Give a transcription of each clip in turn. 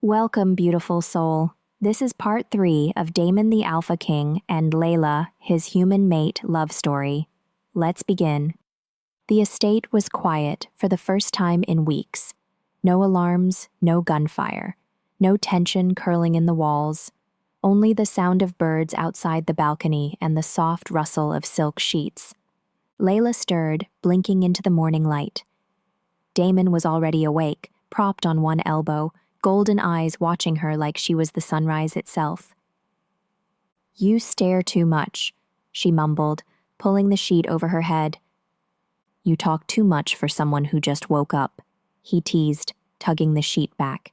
Welcome, beautiful soul. This is part 3 of Damon the Alpha King and Layla, his human mate, love story. Let's begin. The estate was quiet for the first time in weeks. No alarms, no gunfire, no tension curling in the walls, only the sound of birds outside the balcony and the soft rustle of silk sheets. Layla stirred, blinking into the morning light. Damon was already awake, propped on one elbow, golden eyes watching her like she was the sunrise itself. "You stare too much," she mumbled, pulling the sheet over her head. "You talk too much for someone who just woke up," he teased, tugging the sheet back.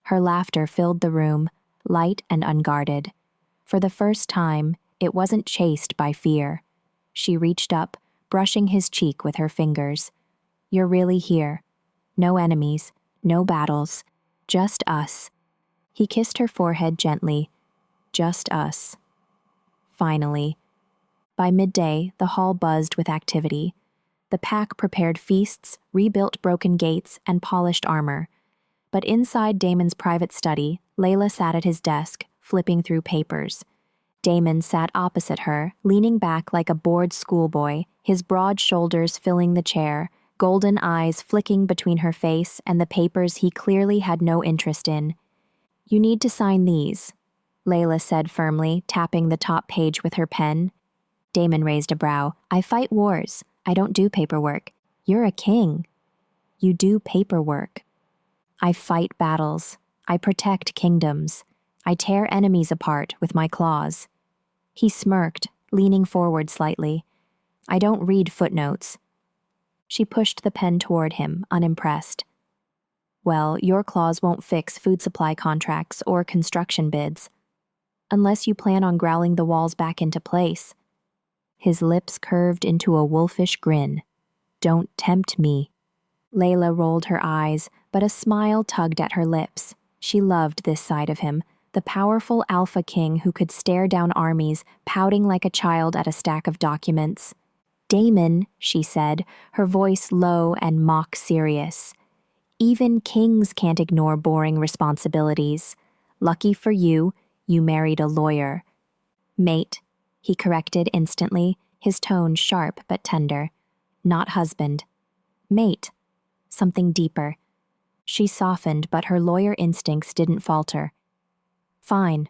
Her laughter filled the room, light and unguarded. For the first time, it wasn't chased by fear. She reached up, brushing his cheek with her fingers. "You're really here. No enemies, no battles. Just us." He kissed her forehead gently. Just us. Finally. By midday, the hall buzzed with activity. The pack prepared feasts, rebuilt broken gates, and polished armor. But inside Damon's private study, Layla sat at his desk, flipping through papers. Damon sat opposite her, leaning back like a bored schoolboy, his broad shoulders filling the chair, golden eyes flicking between her face and the papers he clearly had no interest in. "You need to sign these," Layla said firmly, tapping the top page with her pen. Damon raised a brow. "I fight wars. I don't do paperwork. You're a king. You do paperwork." "I fight battles. I protect kingdoms. I tear enemies apart with my claws." He smirked, leaning forward slightly. "I don't read footnotes." She pushed the pen toward him, unimpressed. "Well, your claws won't fix food supply contracts or construction bids. Unless you plan on growling the walls back into place." His lips curved into a wolfish grin. "Don't tempt me." Layla rolled her eyes, but a smile tugged at her lips. She loved this side of him, the powerful alpha king who could stare down armies, pouting like a child at a stack of documents. "Damon," she said, her voice low and mock serious. "Even kings can't ignore boring responsibilities. Lucky for you, you married a lawyer." "Mate," he corrected instantly, his tone sharp but tender. "Not husband. Mate." Something deeper. She softened, but her lawyer instincts didn't falter. "Fine.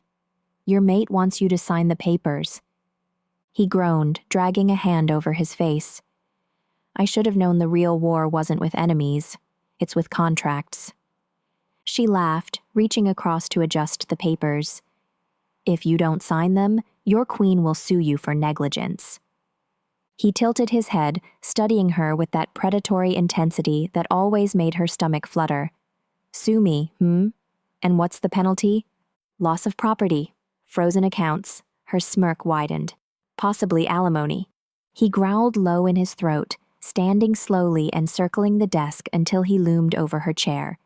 Your mate wants you to sign the papers." He groaned, dragging a hand over his face. "I should have known the real war wasn't with enemies. It's with contracts." She laughed, reaching across to adjust the papers. "If you don't sign them, your queen will sue you for negligence." He tilted his head, studying her with that predatory intensity that always made her stomach flutter. "Sue me, And what's the penalty?" "Loss of property, frozen accounts." Her smirk widened. "Possibly alimony." He growled low in his throat, standing slowly and circling the desk until he loomed over her chair.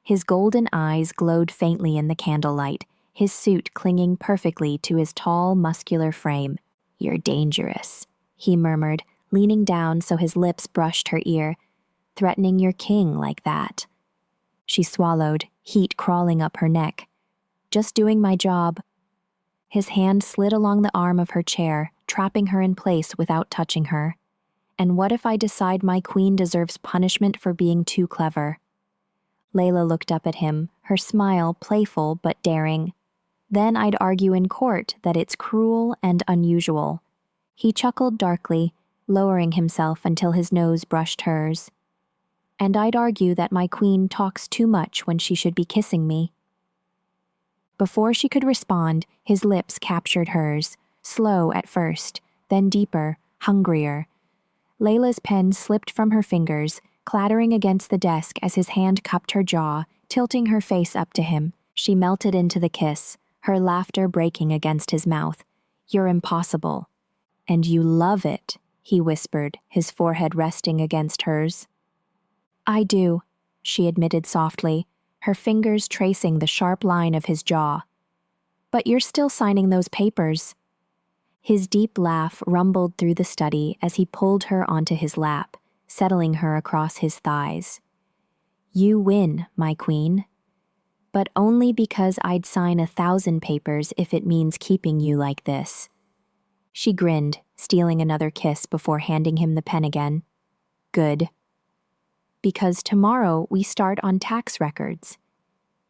His golden eyes glowed faintly in the candlelight, his suit clinging perfectly to his tall, muscular frame. "You're dangerous," he murmured, leaning down so his lips brushed her ear. "Threatening your king like that." She swallowed, heat crawling up her neck. "Just doing my job." His hand slid along the arm of her chair, trapping her in place without touching her. "And what if I decide my queen deserves punishment for being too clever?" Layla looked up at him, her smile playful but daring. "Then I'd argue in court that it's cruel and unusual." He chuckled darkly, lowering himself until his nose brushed hers. "And I'd argue that my queen talks too much when she should be kissing me." Before she could respond, his lips captured hers, slow at first, then deeper, hungrier. Layla's pen slipped from her fingers, clattering against the desk as his hand cupped her jaw, tilting her face up to him. She melted into the kiss, her laughter breaking against his mouth. "You're impossible." "And you love it," he whispered, his forehead resting against hers. "I do," she admitted softly, her fingers tracing the sharp line of his jaw. "But you're still signing those papers." His deep laugh rumbled through the study as he pulled her onto his lap, settling her across his thighs. "You win, my queen." but only because I'd sign 1,000 papers if it means keeping you like this. She grinned, stealing another kiss before handing him the pen again. Good. Because tomorrow we start on tax records.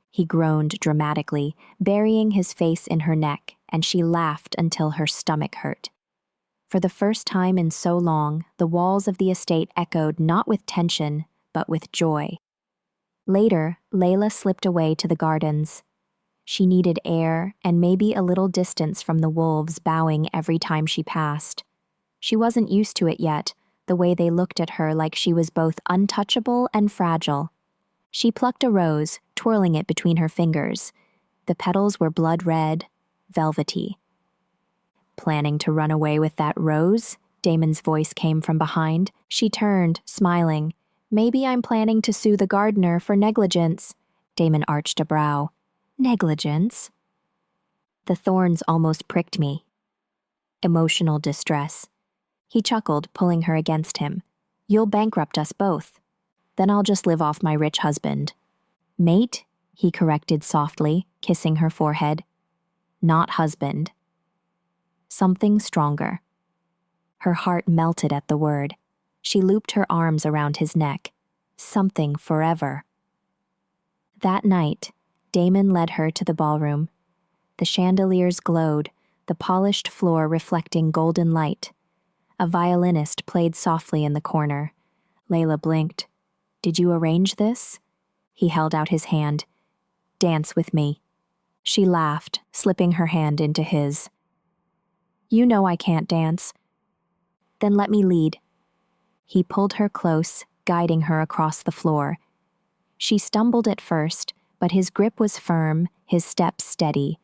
He groaned dramatically, burying his face in her neck, and she laughed until her stomach hurt. For the first time in so long, the walls of the estate echoed not with tension, but with joy. Later, Layla slipped away to the gardens. She needed air and maybe a little distance from the wolves bowing every time she passed. She wasn't used to it yet, the way they looked at her like she was both untouchable and fragile. She plucked a rose, twirling it between her fingers. The petals were blood red, velvety. Planning to run away with that rose? Damon's voice came from behind. She turned, smiling. Maybe I'm planning to sue the gardener for negligence. Damon arched a brow. Negligence? The thorns almost pricked me. Emotional distress. He chuckled, pulling her against him. You'll bankrupt us both. Then I'll just live off my rich husband. Mate, he corrected softly, kissing her forehead. Not husband. Something stronger. Her heart melted at the word. She looped her arms around his neck. Something forever. That night, Damon led her to the ballroom. The chandeliers glowed, the polished floor reflecting golden light. A violinist played softly in the corner. Layla blinked. Did you arrange this? He held out his hand. Dance with me. She laughed, slipping her hand into his. You know I can't dance. Then let me lead. He pulled her close, guiding her across the floor. She stumbled at first, but his grip was firm, his steps steady.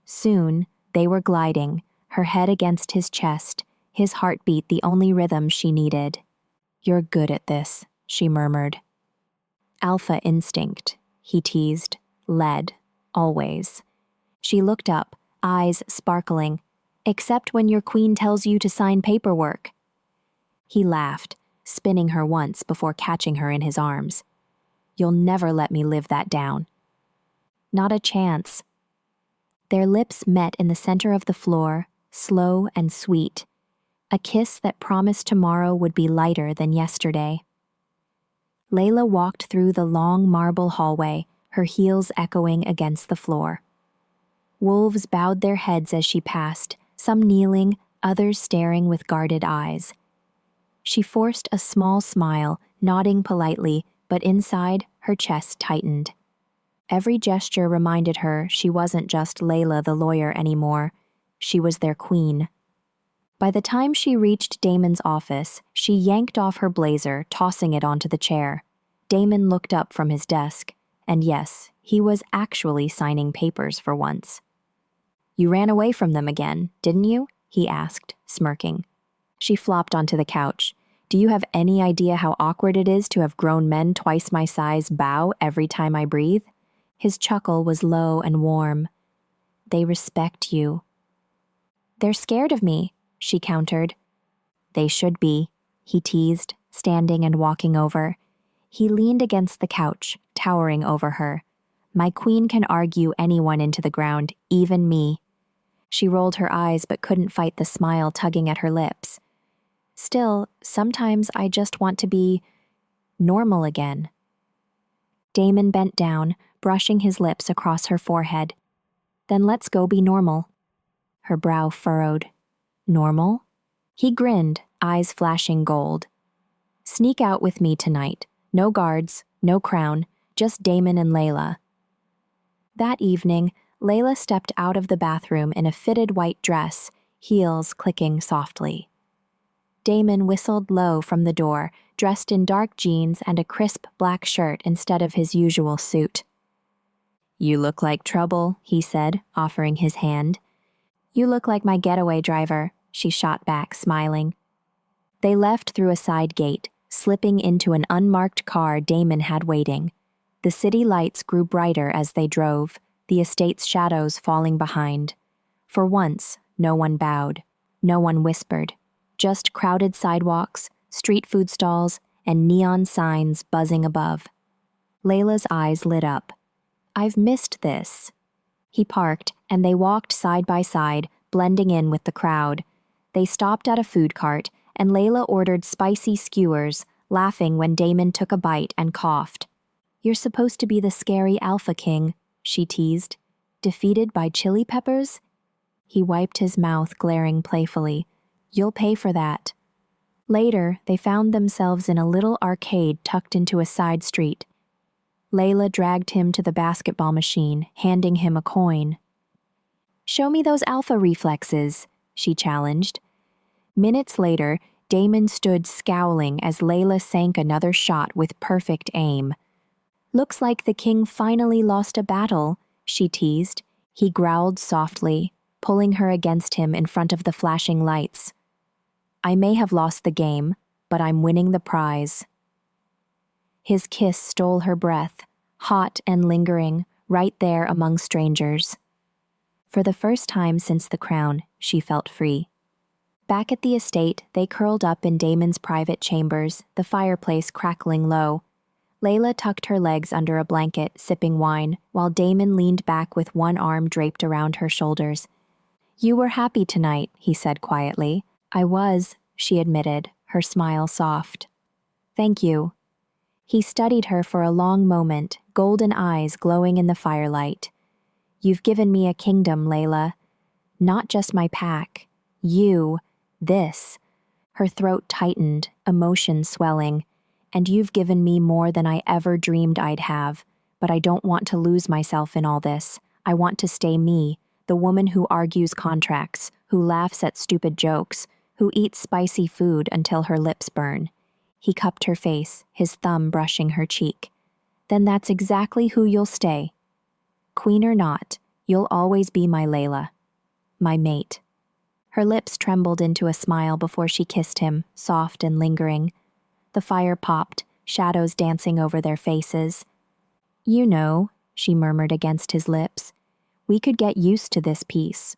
Soon, they were gliding, her head against his chest, his heartbeat the only rhythm she needed. You're good at this, she murmured. Alpha instinct, he teased, led, always. She looked up, eyes sparkling. Except when your queen tells you to sign paperwork. He laughed, spinning her once before catching her in his arms. You'll never let me live that down. Not a chance. Their lips met in the center of the floor, slow and sweet. A kiss that promised tomorrow would be lighter than yesterday. Layla walked through the long marble hallway, her heels echoing against the floor. Wolves bowed their heads as she passed, some kneeling, others staring with guarded eyes. She forced a small smile, nodding politely, but inside, her chest tightened. Every gesture reminded her she wasn't just Layla the lawyer anymore. She was their queen. By the time she reached Damon's office, she yanked off her blazer, tossing it onto the chair. Damon looked up from his desk, and yes, he was actually signing papers for once. You ran away from them again, didn't you? He asked, smirking. She flopped onto the couch. Do you have any idea how awkward it is to have grown men twice my size bow every time I breathe? His chuckle was low and warm. They respect you. They're scared of me, she countered. They should be, he teased, standing and walking over. He leaned against the couch, towering over her. My queen can argue anyone into the ground, even me. She rolled her eyes but couldn't fight the smile tugging at her lips. Still, sometimes I just want to be normal again. Damon bent down, brushing his lips across her forehead. Then let's go be normal. Her brow furrowed. Normal? He grinned, eyes flashing gold. Sneak out with me tonight. No guards, no crown, just Damon and Layla. That evening, Layla stepped out of the bathroom in a fitted white dress, heels clicking softly. Damon whistled low from the door, dressed in dark jeans and a crisp black shirt instead of his usual suit. You look like trouble, he said, offering his hand. You look like my getaway driver, she shot back, smiling. They left through a side gate, slipping into an unmarked car Damon had waiting. The city lights grew brighter as they drove, the estate's shadows falling behind. For once, no one bowed, no one whispered, just crowded sidewalks, street food stalls, and neon signs buzzing above. Layla's eyes lit up. I've missed this. He parked, and they walked side by side, blending in with the crowd. They stopped at a food cart, and Layla ordered spicy skewers, laughing when Damon took a bite and coughed. You're supposed to be the scary Alpha King, she teased. Defeated by chili peppers? He wiped his mouth, glaring playfully. You'll pay for that. Later, they found themselves in a little arcade tucked into a side street. Layla dragged him to the basketball machine, handing him a coin. Show me those alpha reflexes, she challenged. Minutes later, Damon stood scowling as Layla sank another shot with perfect aim. Looks like the king finally lost a battle, she teased. He growled softly, pulling her against him in front of the flashing lights. I may have lost the game, but I'm winning the prize. His kiss stole her breath, hot and lingering, right there among strangers. For the first time since the crown, she felt free. Back at the estate, they curled up in Damon's private chambers, the fireplace crackling low. Layla tucked her legs under a blanket, sipping wine, while Damon leaned back with one arm draped around her shoulders. You were happy tonight, he said quietly. I was, she admitted, her smile soft. Thank you. He studied her for a long moment, golden eyes glowing in the firelight. You've given me a kingdom, Layla. Not just my pack. You, this. Her throat tightened, emotion swelling. And you've given me more than I ever dreamed I'd have. But I don't want to lose myself in all this. I want to stay me, the woman who argues contracts, who laughs at stupid jokes, who eats spicy food until her lips burn. He cupped her face, his thumb brushing her cheek. Then that's exactly who you'll stay. Queen or not, you'll always be my Layla. My mate. Her lips trembled into a smile before she kissed him, soft and lingering. The fire popped, shadows dancing over their faces. You know, she murmured against his lips, we could get used to this peace.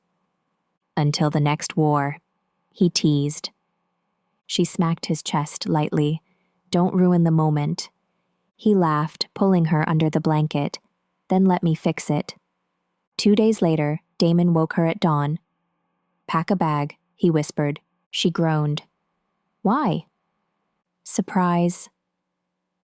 Until the next war, he teased. She smacked his chest lightly. Don't ruin the moment. He laughed, pulling her under the blanket. Then let me fix it. 2 days later, Damon woke her at dawn. Pack a bag, he whispered. She groaned. Why? Surprise.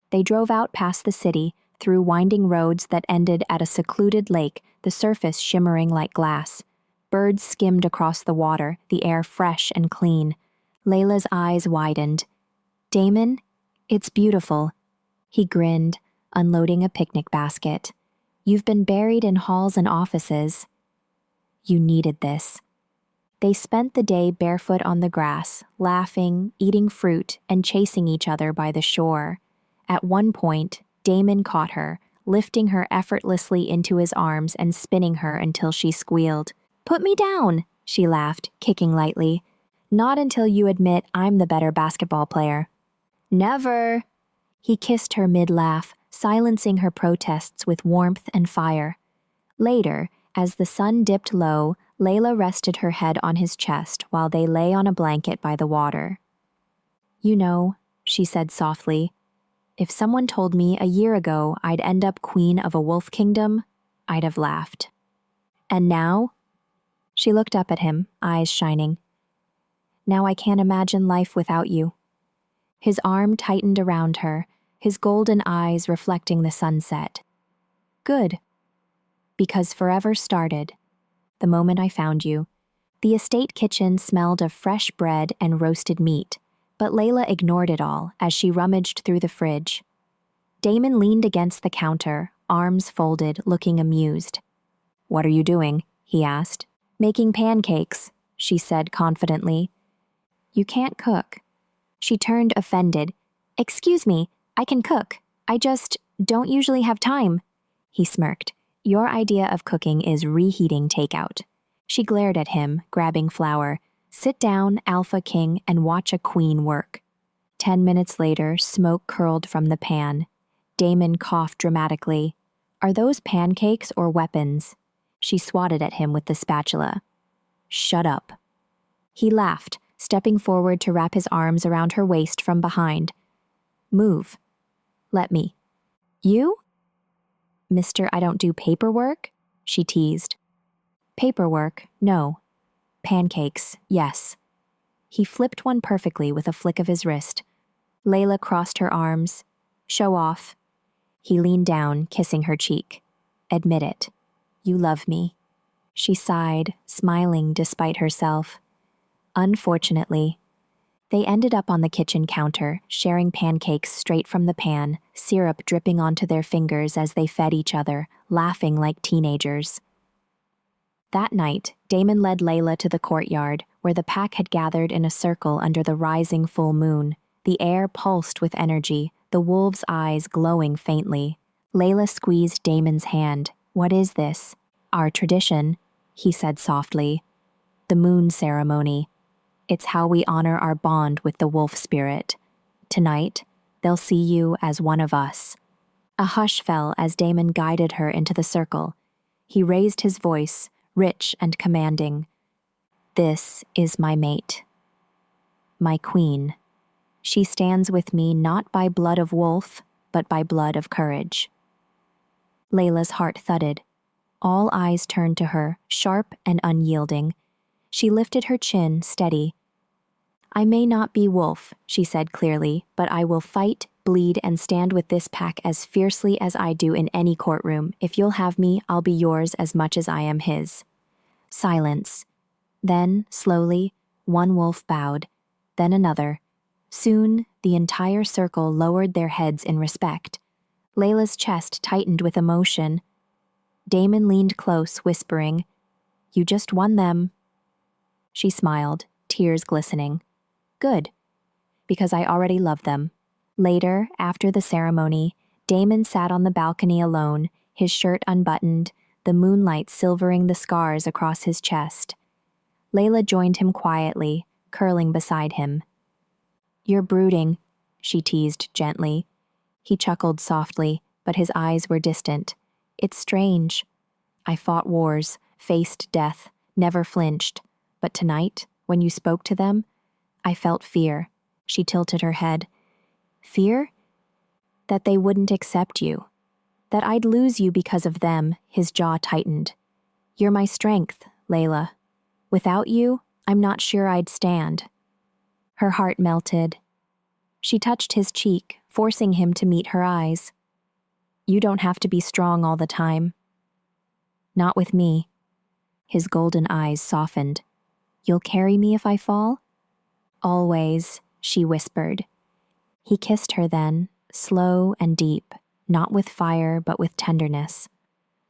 They drove out past the city, through winding roads that ended at a secluded lake, the surface shimmering like glass. Birds skimmed across the water, the air fresh and clean. Layla's eyes widened. Damon, it's beautiful. He grinned, unloading a picnic basket. You've been buried in halls and offices. You needed this. They spent the day barefoot on the grass, laughing, eating fruit, and chasing each other by the shore. At one point, Damon caught her, lifting her effortlessly into his arms and spinning her until she squealed. Put me down, she laughed, kicking lightly. Not until you admit I'm the better basketball player. Never. He kissed her mid-laugh, silencing her protests with warmth and fire. Later, as the sun dipped low, Layla rested her head on his chest while they lay on a blanket by the water. You know, she said softly, if someone told me a year ago I'd end up queen of a wolf kingdom, I'd have laughed. And now? She looked up at him, eyes shining. Now I can't imagine life without you. His arm tightened around her, his golden eyes reflecting the sunset. Good. Because forever started, the moment I found you. The estate kitchen smelled of fresh bread and roasted meat, but Layla ignored it all as she rummaged through the fridge. Damon leaned against the counter, arms folded, looking amused. What are you doing? He asked. Making pancakes, she said confidently. You can't cook. She turned offended. Excuse me, I can cook. I just don't usually have time. He smirked. Your idea of cooking is reheating takeout. She glared at him, grabbing flour. Sit down, Alpha King, and watch a queen work. 10 minutes later, smoke curled from the pan. Damon coughed dramatically. Are those pancakes or weapons? She swatted at him with the spatula. Shut up. He laughed, stepping forward to wrap his arms around her waist from behind. Move. Let me. You? Mr. I don't do paperwork? She teased. Paperwork, no. Pancakes, yes. He flipped one perfectly with a flick of his wrist. Layla crossed her arms. Show off. He leaned down, kissing her cheek. Admit it. You love me. She sighed, smiling despite herself. Unfortunately, they ended up on the kitchen counter, sharing pancakes straight from the pan, syrup dripping onto their fingers as they fed each other, laughing like teenagers. That night, Damon led Layla to the courtyard, where the pack had gathered in a circle under the rising full moon. The air pulsed with energy, the wolves' eyes glowing faintly. Layla squeezed Damon's hand. What is this? Our tradition, he said softly. The moon ceremony. It's how we honor our bond with the wolf spirit. Tonight, they'll see you as one of us. A hush fell as Damon guided her into the circle. He raised his voice, rich and commanding. This is my mate. My queen. She stands with me not by blood of wolf, but by blood of courage. Layla's heart thudded. All eyes turned to her, sharp and unyielding. She lifted her chin, steady. I may not be wolf, she said clearly, but I will fight, bleed, and stand with this pack as fiercely as I do in any courtroom. If you'll have me, I'll be yours as much as I am his. Silence. Then, slowly, one wolf bowed, then another. Soon, the entire circle lowered their heads in respect. Layla's chest tightened with emotion. Damon leaned close, whispering, You just won them. She smiled, tears glistening. Good, because I already love them. Later, after the ceremony, Damon sat on the balcony alone, his shirt unbuttoned, the moonlight silvering the scars across his chest. Layla joined him quietly, curling beside him. You're brooding, she teased gently. He chuckled softly, but his eyes were distant. It's strange. I fought wars, faced death, never flinched. But tonight, when you spoke to them, I felt fear. She tilted her head. Fear? That they wouldn't accept you. That I'd lose you because of them, his jaw tightened. You're my strength, Layla. Without you, I'm not sure I'd stand. Her heart melted. She touched his cheek, forcing him to meet her eyes. You don't have to be strong all the time. Not with me. His golden eyes softened. You'll carry me if I fall? Always, she whispered. He kissed her then, slow and deep, not with fire but with tenderness.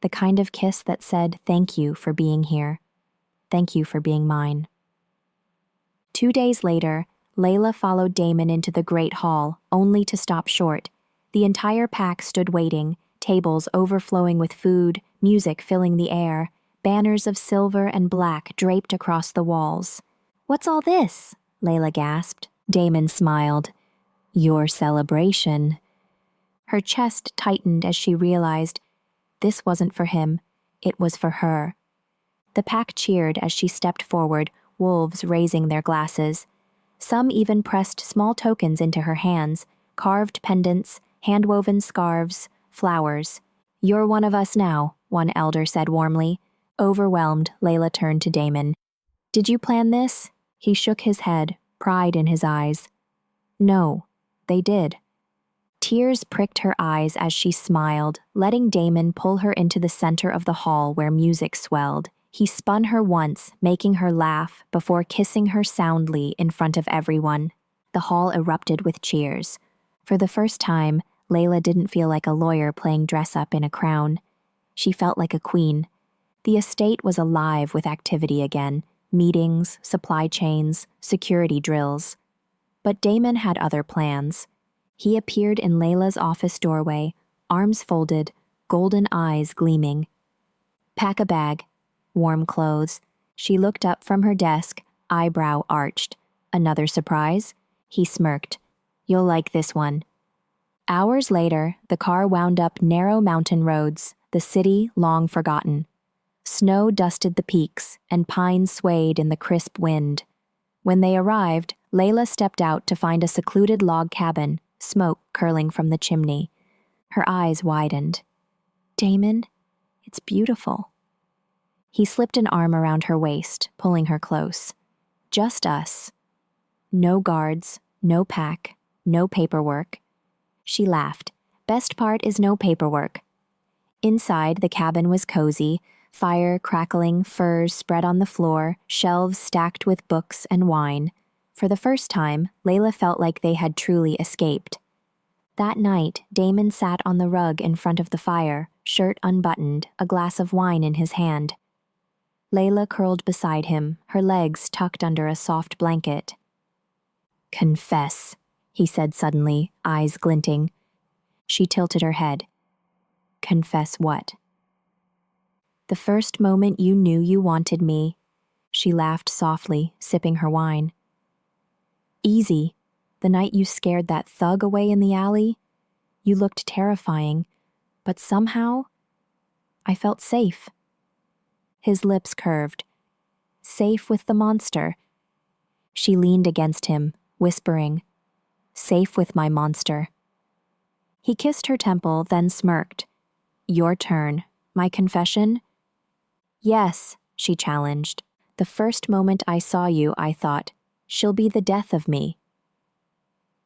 The kind of kiss that said, thank you for being here. Thank you for being mine. 2 days later, Layla followed Damon into the great hall, only to stop short. The entire pack stood waiting, tables overflowing with food, music filling the air, banners of silver and black draped across the walls. What's all this? Layla gasped. Damon smiled. Your celebration. Her chest tightened as she realized this wasn't for him, it was for her. The pack cheered as she stepped forward, wolves raising their glasses. Some even pressed small tokens into her hands, carved pendants, hand-woven scarves, flowers. You're one of us now, one elder said warmly. Overwhelmed, Layla turned to Damon. Did you plan this? He shook his head, pride in his eyes. No, they did. Tears pricked her eyes as she smiled, letting Damon pull her into the center of the hall where music swelled. He spun her once, making her laugh, before kissing her soundly in front of everyone. The hall erupted with cheers. For the first time, Layla didn't feel like a lawyer playing dress-up in a crown. She felt like a queen. The estate was alive with activity again, meetings, supply chains, security drills. But Damon had other plans. He appeared in Layla's office doorway, arms folded, golden eyes gleaming. Pack a bag. Warm clothes. She looked up from her desk, eyebrow arched. Another surprise? He smirked. You'll like this one. Hours later, the car wound up narrow mountain roads, the city long forgotten. Snow dusted the peaks, and pines swayed in the crisp wind. When they arrived, Layla stepped out to find a secluded log cabin, smoke curling from the chimney. Her eyes widened. Damon, it's beautiful." He slipped an arm around her waist, pulling her close. "Just us. No guards, no pack, no paperwork." She laughed. "Best part is no paperwork." Inside, the cabin was cozy, fire crackling, furs spread on the floor, shelves stacked with books and wine. For the first time, Layla felt like they had truly escaped. That night, Damon sat on the rug in front of the fire, shirt unbuttoned, a glass of wine in his hand. Layla curled beside him, her legs tucked under a soft blanket. "Confess," he said suddenly, eyes glinting. She tilted her head. "Confess what?" "The first moment you knew you wanted me." She laughed softly, sipping her wine. "Easy. The night you scared that thug away in the alley. You looked terrifying, but somehow I felt safe." His lips curved. "Safe with the monster." She leaned against him, whispering, "Safe with my monster." He kissed her temple, then smirked. "Your turn. My confession?" "Yes," she challenged. "The first moment I saw you, I thought, she'll be the death of me."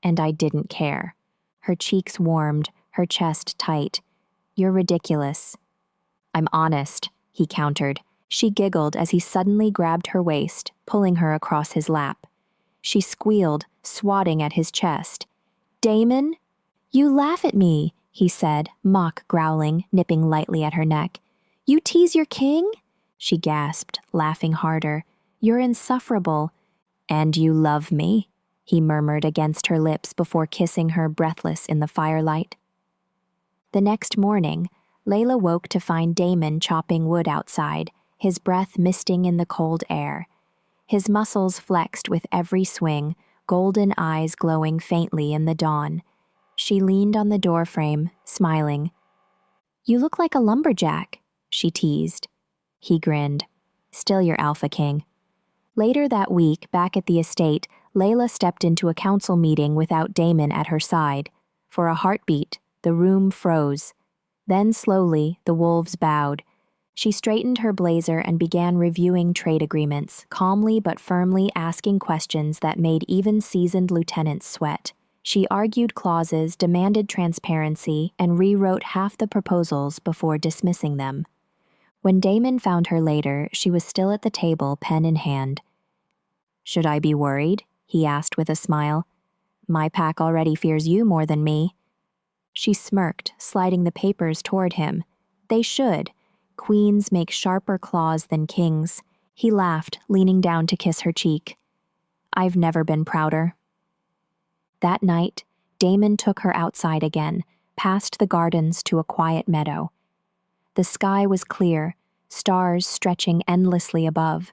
And I didn't care. Her cheeks warmed, her chest tight. "You're ridiculous." "I'm honest," he countered. She giggled as he suddenly grabbed her waist, pulling her across his lap. She squealed, swatting at his chest. "Damon?" "You laugh at me," he said, mock growling, nipping lightly at her neck. "You tease your king?" She gasped, laughing harder. "You're insufferable." "And you love me?" he murmured against her lips before kissing her breathless in the firelight. The next morning, Layla woke to find Damon chopping wood outside, his breath misting in the cold air. His muscles flexed with every swing, golden eyes glowing faintly in the dawn. She leaned on the doorframe, smiling. "You look like a lumberjack," she teased. He grinned. "Still your alpha king." Later that week, back at the estate, Layla stepped into a council meeting without Damon at her side. For a heartbeat, the room froze. Then slowly, the wolves bowed. She straightened her blazer and began reviewing trade agreements, calmly but firmly asking questions that made even seasoned lieutenants sweat. She argued clauses, demanded transparency, and rewrote half the proposals before dismissing them. When Damon found her later, she was still at the table, pen in hand. "Should I be worried?" he asked with a smile. "My pack already fears you more than me." She smirked, sliding the papers toward him. "They should. Queens make sharper claws than kings." He laughed, leaning down to kiss her cheek. "I've never been prouder." That night, Damon took her outside again, past the gardens to a quiet meadow. The sky was clear, stars stretching endlessly above.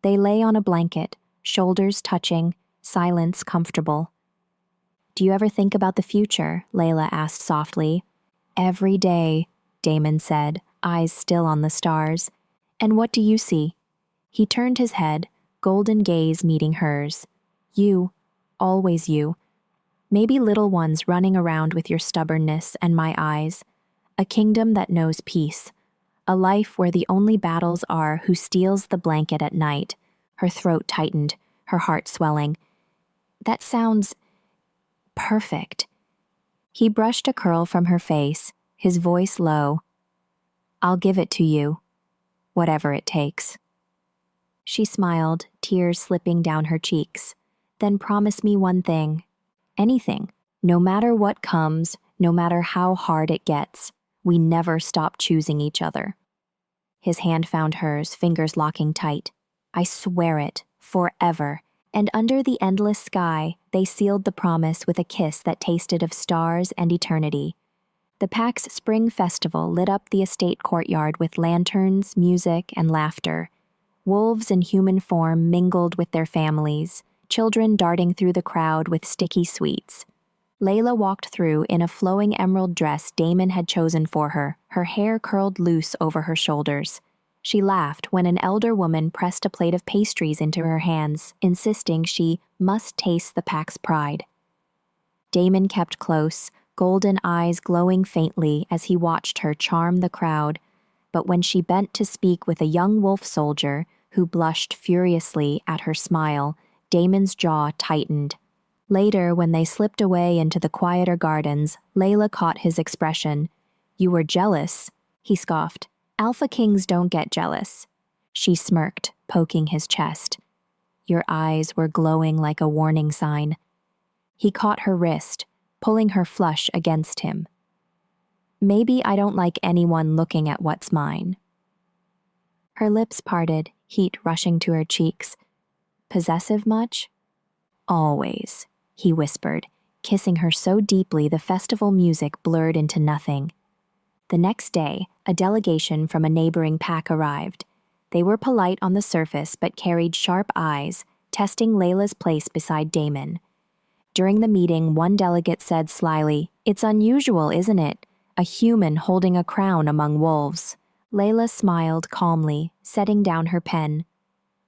They lay on a blanket, shoulders touching, silence comfortable. "Do you ever think about the future?" Layla asked softly. "Every day," Damon said, eyes still on the stars. "And what do you see?" He turned his head, golden gaze meeting hers. "You, always you. Maybe little ones running around with your stubbornness and my eyes. A kingdom that knows peace. A life where the only battles are who steals the blanket at night." Her throat tightened, her heart swelling. "That sounds perfect." He brushed a curl from her face, his voice low. "I'll give it to you, whatever it takes." She smiled, tears slipping down her cheeks. "Then promise me one thing. Anything. No matter what comes, no matter how hard it gets, we never stop choosing each other." His hand found hers, fingers locking tight. "I swear it, forever." And under the endless sky, they sealed the promise with a kiss that tasted of stars and eternity. The pack's spring festival lit up the estate courtyard with lanterns, music, and laughter. Wolves in human form mingled with their families, children darting through the crowd with sticky sweets. Layla walked through in a flowing emerald dress Damon had chosen for her, her hair curled loose over her shoulders. She laughed when an elder woman pressed a plate of pastries into her hands, insisting she must taste the pack's pride. Damon kept close, golden eyes glowing faintly as he watched her charm the crowd. But when she bent to speak with a young wolf soldier who blushed furiously at her smile, Damon's jaw tightened. Later, when they slipped away into the quieter gardens, Layla caught his expression. "You were jealous," he scoffed. "Alpha kings don't get jealous." She smirked, poking his chest. Your eyes were glowing like a warning sign. He caught her wrist, pulling her flush against him. "Maybe I don't like anyone looking at what's mine." Her lips parted, heat rushing to her cheeks. "Possessive much?" "Always," he whispered, kissing her so deeply the festival music blurred into nothing. The next day, a delegation from a neighboring pack arrived. They were polite on the surface but carried sharp eyes, testing Layla's place beside Damon. During the meeting, one delegate said slyly, "It's unusual, isn't it? A human holding a crown among wolves." Layla smiled calmly, setting down her pen.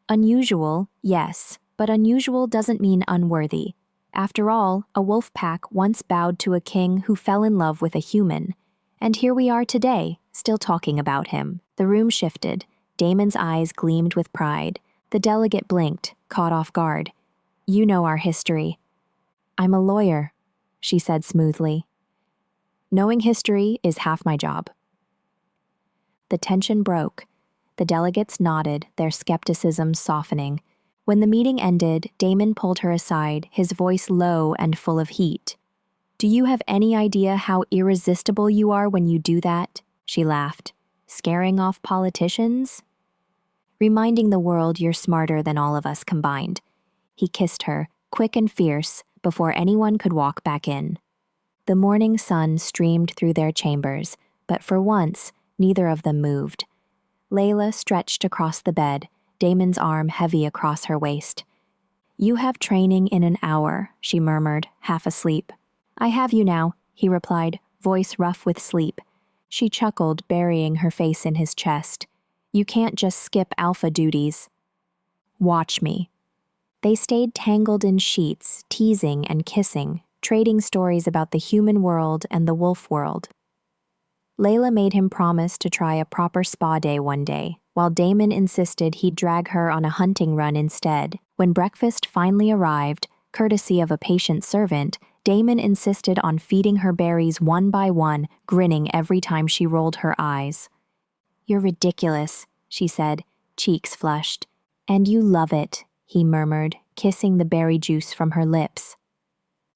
"Unusual, yes, but unusual doesn't mean unworthy. After all, a wolf pack once bowed to a king who fell in love with a human. And here we are today, still talking about him." The room shifted. Damon's eyes gleamed with pride. The delegate blinked, caught off guard. "You know our history." "I'm a lawyer," she said smoothly. "Knowing history is half my job." The tension broke. The delegates nodded, their skepticism softening. When the meeting ended, Damon pulled her aside, his voice low and full of heat. "Do you have any idea how irresistible you are when you do that?" She laughed. "Scaring off politicians?" "Reminding the world you're smarter than all of us combined." He kissed her, quick and fierce, before anyone could walk back in. The morning sun streamed through their chambers, but for once, neither of them moved. Layla stretched across the bed, Damon's arm heavy across her waist. "You have training in an hour," she murmured, half asleep. "I have you now," he replied, voice rough with sleep. She chuckled, burying her face in his chest. "You can't just skip alpha duties." "Watch me." They stayed tangled in sheets, teasing and kissing, trading stories about the human world and the wolf world. Layla made him promise to try a proper spa day one day, while Damon insisted he'd drag her on a hunting run instead. When breakfast finally arrived, courtesy of a patient servant, Damon insisted on feeding her berries one by one, grinning every time she rolled her eyes. "You're ridiculous," she said, cheeks flushed. "And you love it," he murmured, kissing the berry juice from her lips.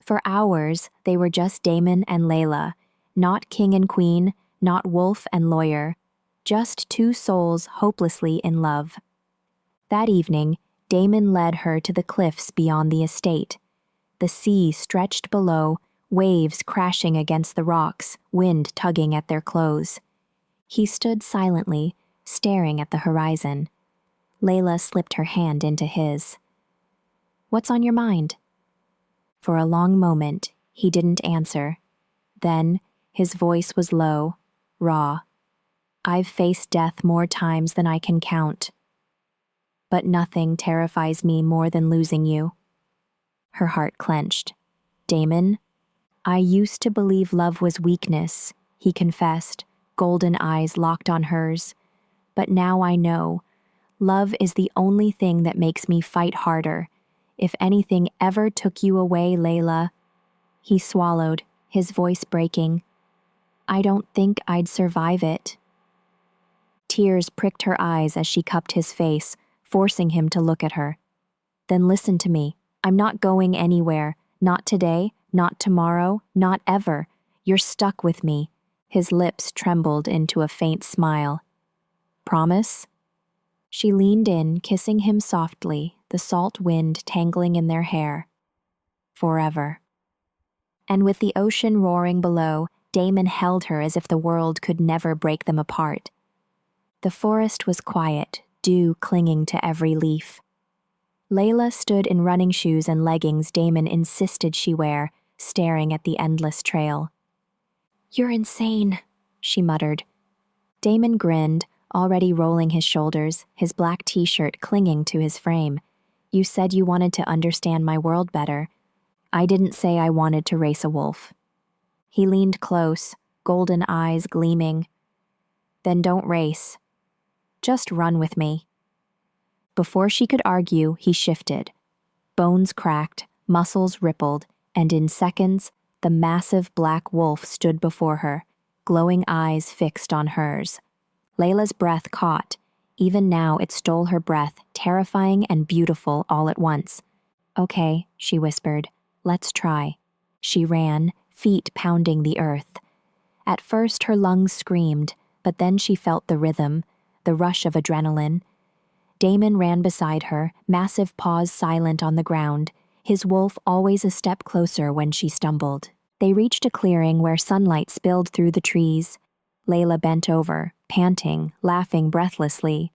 For hours, they were just Damon and Layla, not king and queen, not wolf and lawyer, just two souls hopelessly in love. That evening, Damon led her to the cliffs beyond the estate. The sea stretched below, waves crashing against the rocks, wind tugging at their clothes. He stood silently, staring at the horizon. Layla slipped her hand into his. "What's on your mind?" For a long moment, he didn't answer. Then, his voice was low, raw. "I've faced death more times than I can count. But nothing terrifies me more than losing you." Her heart clenched. "Damon, I used to believe love was weakness," he confessed, golden eyes locked on hers. "But now I know. Love is the only thing that makes me fight harder. If anything ever took you away, Layla..." He swallowed, his voice breaking. "I don't think I'd survive it." Tears pricked her eyes as she cupped his face, forcing him to look at her. "Then listen to me. I'm not going anywhere. Not today, not tomorrow, not ever. You're stuck with me." His lips trembled into a faint smile. "Promise?" She leaned in, kissing him softly, the salt wind tangling in their hair. "Forever." And with the ocean roaring below, Damon held her as if the world could never break them apart. The forest was quiet, dew clinging to every leaf. Layla stood in running shoes and leggings Damon insisted she wear, staring at the endless trail. "You're insane," she muttered. Damon grinned, already rolling his shoulders, his black t-shirt clinging to his frame. "You said you wanted to understand my world better. I didn't say I wanted to race a wolf." He leaned close, golden eyes gleaming. Then don't race. Just run with me. Before she could argue, he shifted. Bones cracked, muscles rippled, and in seconds, the massive black wolf stood before her, glowing eyes fixed on hers. Layla's breath caught. Even now it stole her breath, terrifying and beautiful all at once. Okay, she whispered. Let's try. She ran, feet pounding the earth. At first her lungs screamed, but then she felt the rhythm, the rush of adrenaline. Damon ran beside her, massive paws silent on the ground, his wolf always a step closer when she stumbled. They reached a clearing where sunlight spilled through the trees. Layla bent over, panting, laughing breathlessly.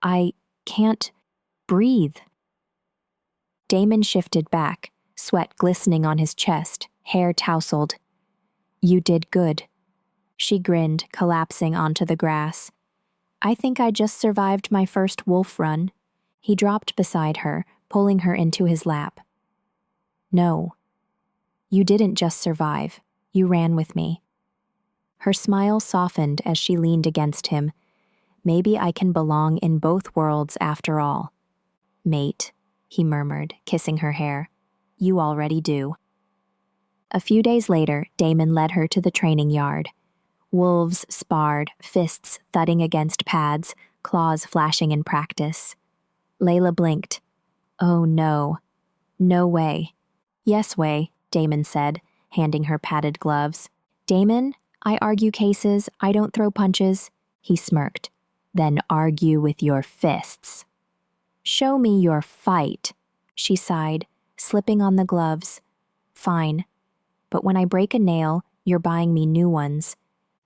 I can't breathe. Damon shifted back, sweat glistening on his chest, hair tousled. You did good. She grinned, collapsing onto the grass. I think I just survived my first wolf run. He dropped beside her, pulling her into his lap. No. You didn't just survive. You ran with me. Her smile softened as she leaned against him. Maybe I can belong in both worlds after all. Mate, he murmured, kissing her hair. You already do. A few days later, Damon led her to the training yard. Wolves sparred, fists thudding against pads, claws flashing in practice. Layla blinked. Oh no. No way. Yes way, Damon said, handing her padded gloves. Damon, I argue cases, I don't throw punches. He smirked. Then argue with your fists. Show me your fight, she sighed, slipping on the gloves. Fine. But when I break a nail, you're buying me new ones.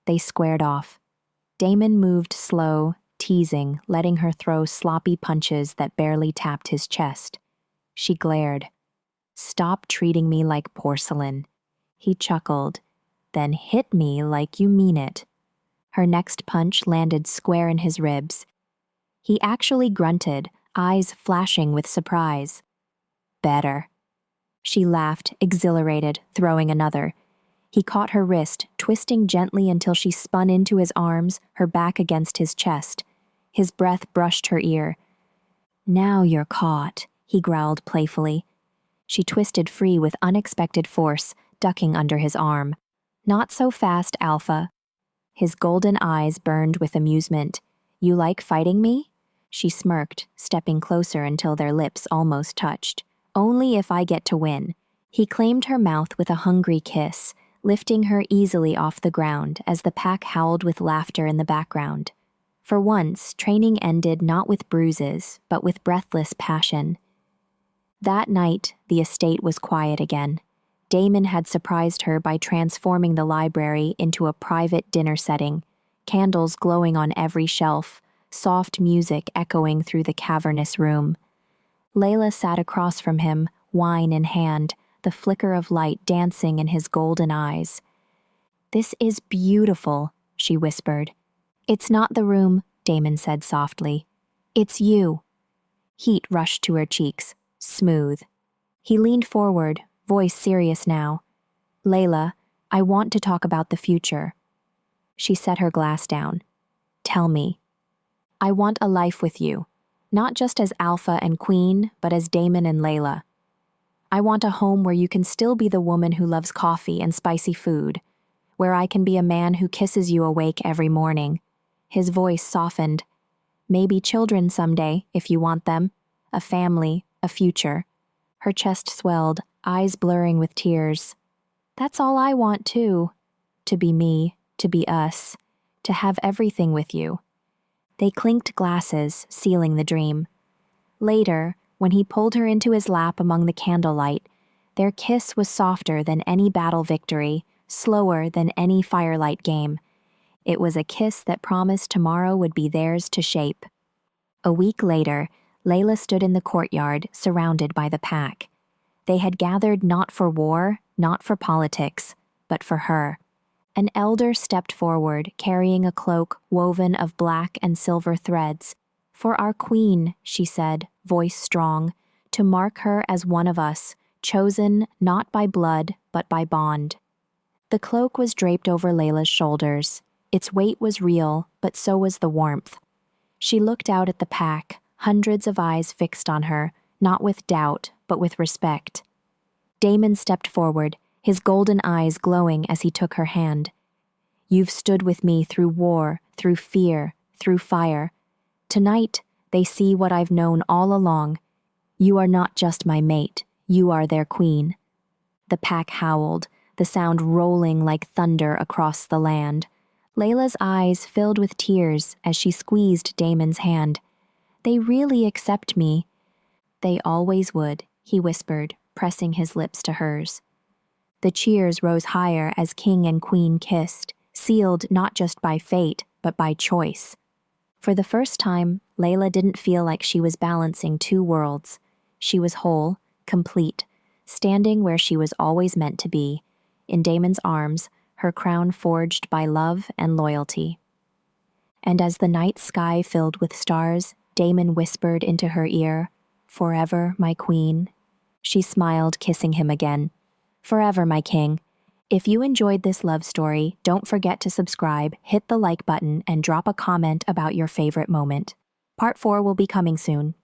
They squared off. Damon moved slow, teasing, letting her throw sloppy punches that barely tapped his chest. She glared. Stop treating me like porcelain. He chuckled. Then hit me like you mean it. Her next punch landed square in his ribs. He actually grunted, eyes flashing with surprise. Better. She laughed, exhilarated, throwing another. He caught her wrist, twisting gently until she spun into his arms, her back against his chest. His breath brushed her ear. Now you're caught, he growled playfully. She twisted free with unexpected force, ducking under his arm. Not so fast, Alpha. His golden eyes burned with amusement. You like fighting me? She smirked, stepping closer until their lips almost touched. Only if I get to win. He claimed her mouth with a hungry kiss, lifting her easily off the ground as the pack howled with laughter in the background. For once, training ended not with bruises, but with breathless passion. That night, the estate was quiet again. Damon had surprised her by transforming the library into a private dinner setting, candles glowing on every shelf, soft music echoing through the cavernous room. Layla sat across from him, wine in hand, the flicker of light dancing in his golden eyes. This is beautiful, she whispered. It's not the room, Damon said softly. It's you. Heat rushed to her cheeks, smooth. He leaned forward, voice serious now. Layla, I want to talk about the future. She set her glass down. Tell me. I want a life with you, not just as Alpha and Queen, but as Damon and Layla. I want a home where you can still be the woman who loves coffee and spicy food, where I can be a man who kisses you awake every morning. His voice softened. Maybe children someday, if you want them. A family, a future. Her chest swelled, eyes blurring with tears. That's all I want, too. To be me, to be us, to have everything with you. They clinked glasses, sealing the dream. Later, when he pulled her into his lap among the candlelight, their kiss was softer than any battle victory, slower than any firelight game. It was a kiss that promised tomorrow would be theirs to shape. A week later, Layla stood in the courtyard, surrounded by the pack. They had gathered not for war, not for politics, but for her. An elder stepped forward, carrying a cloak woven of black and silver threads. For our queen, she said, voice strong, to mark her as one of us, chosen not by blood, but by bond. The cloak was draped over Layla's shoulders. Its weight was real, but so was the warmth. She looked out at the pack, hundreds of eyes fixed on her, not with doubt, but with respect. Damon stepped forward, his golden eyes glowing as he took her hand. "You've stood with me through war, through fear, through fire. Tonight, they see what I've known all along. You are not just my mate, you are their queen." The pack howled, the sound rolling like thunder across the land. Layla's eyes filled with tears as she squeezed Damon's hand. "They really accept me." "They always would," he whispered, pressing his lips to hers. The cheers rose higher as king and queen kissed, sealed not just by fate, but by choice. For the first time, Layla didn't feel like she was balancing two worlds. She was whole, complete, standing where she was always meant to be, in Damon's arms, her crown forged by love and loyalty. And as the night sky filled with stars, Damon whispered into her ear, "Forever, my queen." She smiled, kissing him again. "Forever, my king." If you enjoyed this love story, don't forget to subscribe, hit the like button, and drop a comment about your favorite moment. Part 4 will be coming soon.